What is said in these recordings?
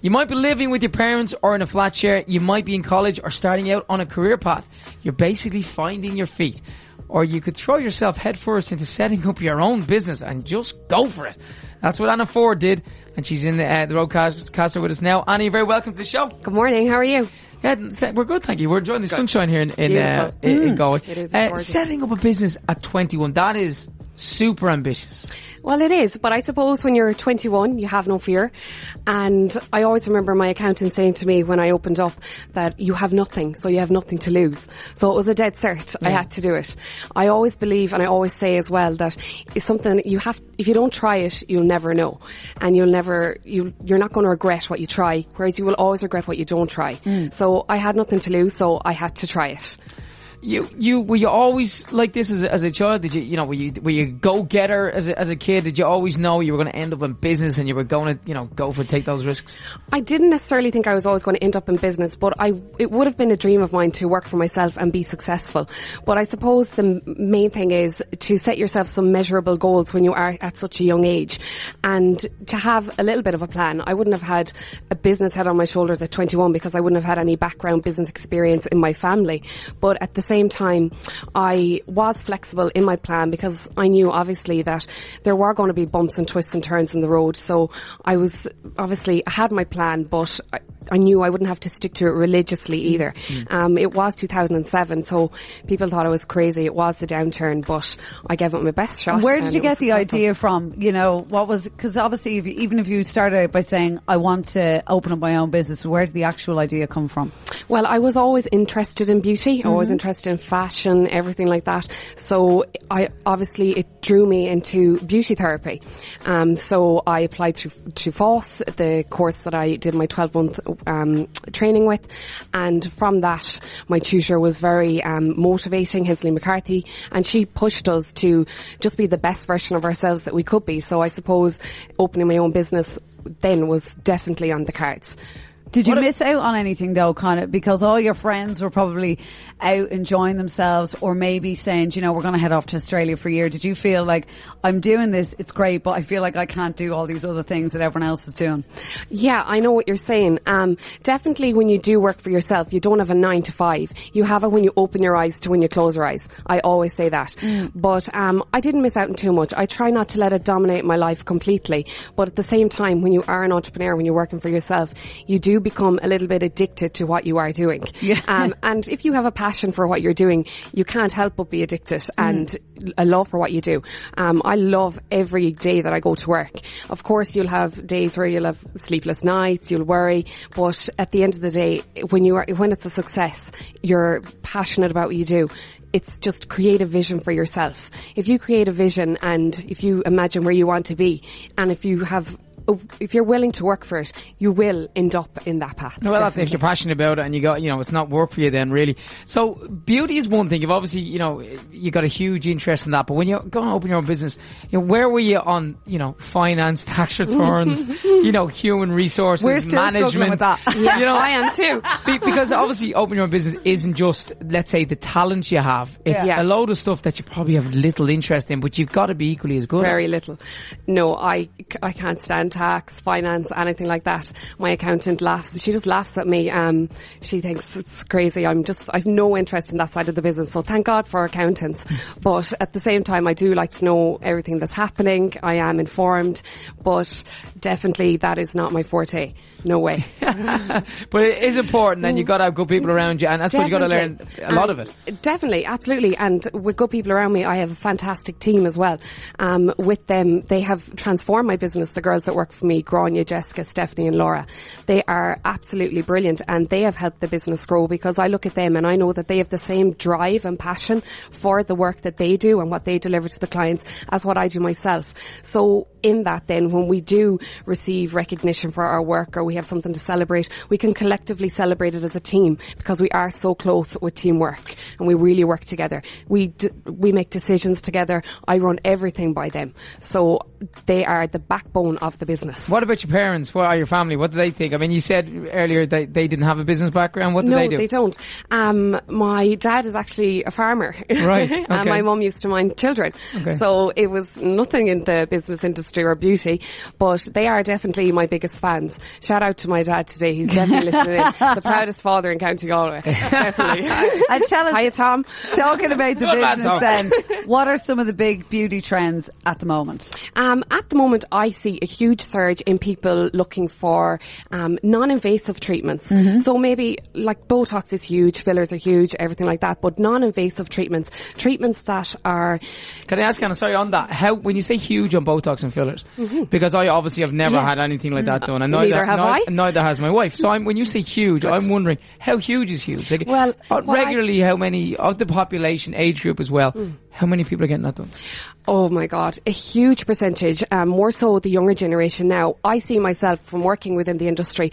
You might be living with your parents or in a flat share. You might be in college or starting out on a career path. You're basically finding your feet. Or you could throw yourself headfirst into setting up your own business and just go for it. That's what Anna Forde did, and she's in the roadcaster with us now. Anna, you're very welcome to the show. Good morning, how are you? Yeah, we're good, thank you. We're enjoying the sunshine here in Galway. It is setting up a business at 21, that is super ambitious. Well, it is, but I suppose when you're 21, you have no fear. And I always remember my accountant saying to me when I opened up that you have nothing, so you have nothing to lose. So it was a dead cert. I had to do it. I always believe, and I always say as well, that it's something you have, if you don't try it, you'll never know. And you're not going to regret what you try, whereas you will always regret what you don't try. So I had nothing to lose, so I had to try it. Were you always like this as a child? Did were you go-getter as a kid? Did you always know you were going to end up in business and you were going to, take those risks? I didn't necessarily think I was always going to end up in business, but it would have been a dream of mine to work for myself and be successful. But I suppose the main thing is to set yourself some measurable goals when you are at such a young age and to have a little bit of a plan. I wouldn't have had a business head on my shoulders at 21 because I wouldn't have had any background business experience in my family. But at the same time, I was flexible in my plan because I knew obviously that there were going to be bumps and twists and turns in the road. So I had my plan, but I knew I wouldn't have to stick to it religiously either. It was 2007, so people thought I was crazy. It was the downturn, but I gave it my best shot. Where did you get the idea from? Because obviously even if you started out by saying, I want to open up my own business, where did the actual idea come from? Well, I was always interested in beauty, always interested in fashion, everything like that. So it drew me into beauty therapy. So I applied to FOSS, the course that I did my 12-month training with, and from that my tutor was very motivating, Hisley McCarthy, and she pushed us to just be the best version of ourselves that we could be. So I suppose opening my own business then was definitely on the cards. Did you miss out on anything though, kind of, because all your friends were probably out enjoying themselves or maybe saying, we're going to head off to Australia for a year? Did you feel like, I'm doing this, it's great, but I feel like I can't do all these other things that everyone else is doing? Yeah, I know what you're saying. Definitely when you do work for yourself, you don't have a 9 to 5. You have it when you open your eyes to when you close your eyes. I always say that. But I didn't miss out on too much. I try not to let it dominate my life completely. But at the same time, when you are an entrepreneur, when you're working for yourself, you do become a little bit addicted to what you are doing. And if you have a passion for what you're doing, you can't help but be addicted and a love for what you do. I love every day that I go to work. Of course, you'll have days where you'll have sleepless nights, you'll worry, but at the end of the day, when it's a success, you're passionate about what you do. It's just create a vision for yourself. If you create a vision and if you imagine where you want to be, and if you're willing to work for it, you will end up in that path. Well, if you're passionate about it and you got, it's not work for you then really. So beauty is one thing. You've obviously, you got a huge interest in that. But when you're going to open your own business, where were you on, finance, tax returns, human resources, we're still management? With that. Yeah, I am too. Because obviously opening your own business isn't just, let's say, the talent you have. It's a load of stuff that you probably have little interest in, but you've got to be equally as good. Very little. No, I can't stand tax, finance, anything like that. My accountant laughs. She just laughs at me. She thinks it's crazy. I've no interest in that side of the business. So thank God for accountants. But at the same time, I do like to know everything that's happening. I am informed, but definitely that is not my forte. No way. But it is important, and you've got to have good people around you, and that's what you've got to learn a lot of it. Definitely, absolutely. And with good people around me, I have a fantastic team as well. With them, they have transformed my business. The girls that work for me, Grania, Jessica, Stephanie and Laura, they are absolutely brilliant, and they have helped the business grow because I look at them and I know that they have the same drive and passion for the work that they do and what they deliver to the clients as what I do myself. So in that then, when we do receive recognition for our work or we have something to celebrate, we can collectively celebrate it as a team because we are so close with teamwork and we really work together. We make decisions together. I run everything by them. So they are the backbone of the business. What about your parents? What are your family? What do they think? I mean, you said earlier they didn't have a business background. What do they do? No, they don't. My dad is actually a farmer. Right. Okay. And my mum used to mind children. Okay. So it was nothing in the business industry industry or beauty, but they are definitely my biggest fans. Shout out to my dad today. He's definitely listening in. The proudest father in County Galway. Definitely. And tell us, hiya, Tom. talking about the Good lad, business Tom. then, what are some of the big beauty trends at the moment? At the moment, I see a huge surge in people looking for non-invasive treatments. So maybe like Botox is huge, fillers are huge, everything like that, but non-invasive treatments that are... Can I ask, Anna, sorry, on that, how, when you say huge on Botox and fillers, because I obviously have never had anything like that done, and Neither have I. neither has my wife. So when you say huge, I'm wondering, how huge is huge? Like, Well, regularly, how many of the population, age group as well, how many people are getting that done? Oh my God, a huge percentage, more so the younger generation now. I see myself from working within the industry,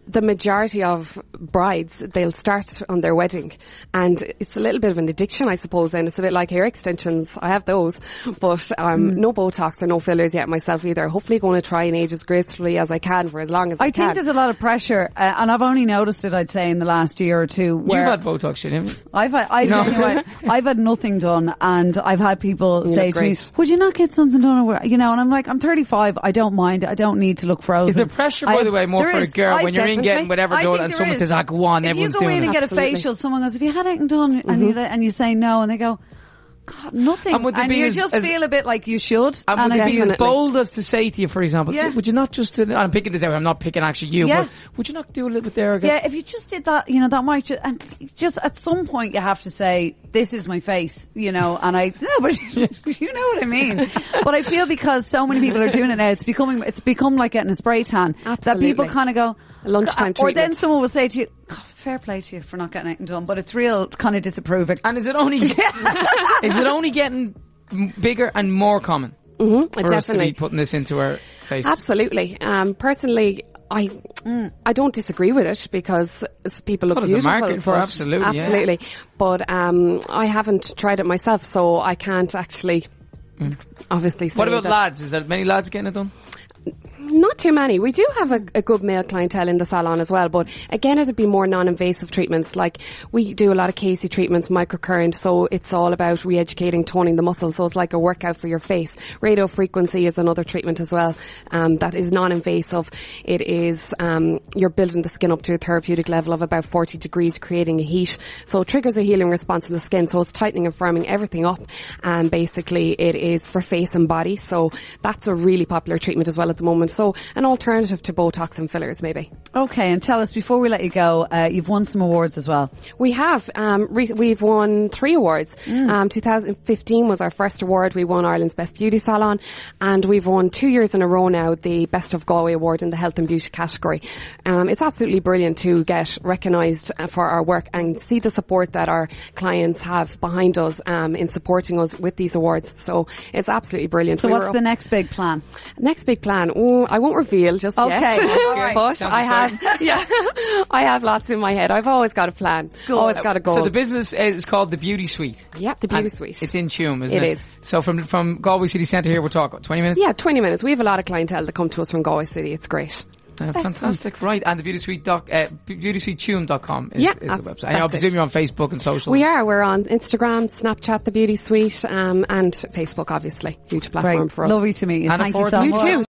the majority of brides, they'll start on their wedding, and it's a little bit of an addiction, I suppose, and it's a bit like hair extensions. I have those, but no Botox or no fillers yet myself either. Hopefully going to try and age as gracefully as I can for as long as I can. I think there's a lot of pressure, and I've only noticed it, I'd say, in the last year or two. Where You've had Botox, shit, haven't you? I've had nothing done, and I've had people You say look to me, great. would you not get something done? You know, and I'm like, I'm 35, I don't mind, I don't need to look frozen. Is there pressure, by the way, more There for a is. girl when you're in definitely- getting whatever I done think and there someone is. says, go on, if you everyone's go doing in it. and get Absolutely. a facial, someone goes, have you had anything done? And you say no, and they go, God, nothing. And would they be you as- just as- feel a bit like you should. And would I they be think- as Definitely. bold as to say to you, for example, Yeah. would you not just, I'm picking this out, I'm not picking actually you, Yeah. but would you not do a little bit there? Yeah, if you just did that, you know, that might just, and just at some point you have to say, this is my face, you know, and no, but you know what I mean. But I feel because so many people are doing it now, it's become like getting a spray tan. That Absolutely. people kind of go, A lunchtime or then treatment. someone will say to you, "God, fair play to you for not getting anything done," but it's real kind of disapproving. And is it only getting bigger and more common? For us to be Definitely. putting this into our faces? Absolutely. Personally, I don't disagree with it because people look Well, there's a beautiful. market for but- absolutely, yeah. absolutely. But I haven't tried it myself, so I can't actually obviously say What about that. lads? Is there many lads getting it done? Not too many. We do have a good male clientele in the salon as well, but again, it'd be more non-invasive treatments. Like we do a lot of Casey treatments, microcurrent, so it's all about re-educating, toning the muscles. So it's like a workout for your face. Radio frequency is another treatment as well, that is non-invasive. It is, you're building the skin up to a therapeutic level of about 40 degrees, creating a heat. So it triggers a healing response in the skin. So it's tightening and firming everything up. And basically it is for face and body. So that's a really popular treatment as well at the moment. So an alternative to Botox and fillers maybe. Okay, and tell us, before we let you go, you've won some awards as well. We have. We've won 3 awards. 2015 was our first award. We won Ireland's Best Beauty Salon. And we've won 2 years in a row now the Best of Galway Award in the Health and Beauty category. It's absolutely brilliant to get recognised for our work and see the support that our clients have behind us in supporting us with these awards. So it's absolutely brilliant. So We what's were the next big plan? Next big plan. I won't reveal just Okay. yet. All right. But Sounds I have, I have lots in my head. I've always got a plan. Always got a goal. So the business is called the Beauty Suite. Yeah, the Beauty And Suite. It's in Tuam, isn't It it? is. So from Galway City Centre here, we're talking 20 minutes? Yeah, 20 minutes. We have a lot of clientele that come to us from Galway City. It's great. Fantastic, right. And the beautysuitetuam.com is Yeah, the website. And I that's presume it. you're on Facebook and social. We are. We're on Instagram, Snapchat, the Beauty Suite, and Facebook, obviously. Huge platform Great. for us. Lovely to meet you. Anna Thank you Forde. so You much. too.